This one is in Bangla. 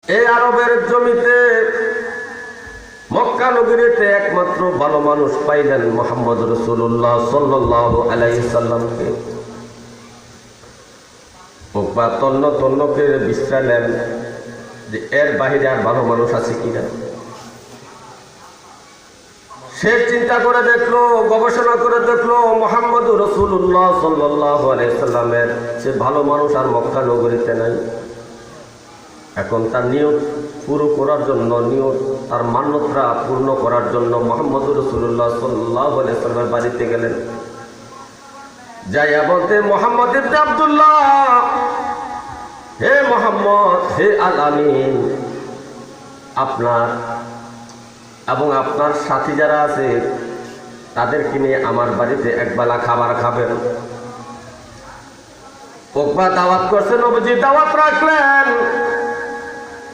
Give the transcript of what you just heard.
এই আরবের জমিতে মক্কা নগরীতে একমাত্র ভালো মানুষ পাইলেন মুহাম্মদ রাসূলুল্লাহ সাল্লাল্লাহু আলাইহি সাল্লামকে। উকবা তন্ন তন্ন করে বিশ্রালেন যে এর বাহিরে আর ভালো মানুষ আছে কিনা। সে চিন্তা করে দেখলো, গবেষণা করে দেখলো মুহাম্মদ রাসূলুল্লাহ সাল্লাল্লাহু আলাইহি সাল্লামের সে ভালো মানুষ আর মক্কা নগরীতে নাই। এখন তার নিয়ত পুরো করার জন্য, নিয়ত তার মান্যতা পূর্ণ করার জন্য মুহাম্মদ রাসূলুল্লাহ সাল্লাল্লাহু আলাইহি সাল্লামের বাড়িতে গেলেন। যাইয়া বলতে, মুহাম্মদ ইবনে আব্দুল্লাহ, হে মুহাম্মদ, হে আল আমিন, আপনার এবং আপনার সাথী যারা আছে তাদেরকে নিয়ে আমার বাড়িতে একবেলা খাবার খাবেন। উকবা দাওয়াত করছেন, নবীজি দাওয়াত রাখলেন।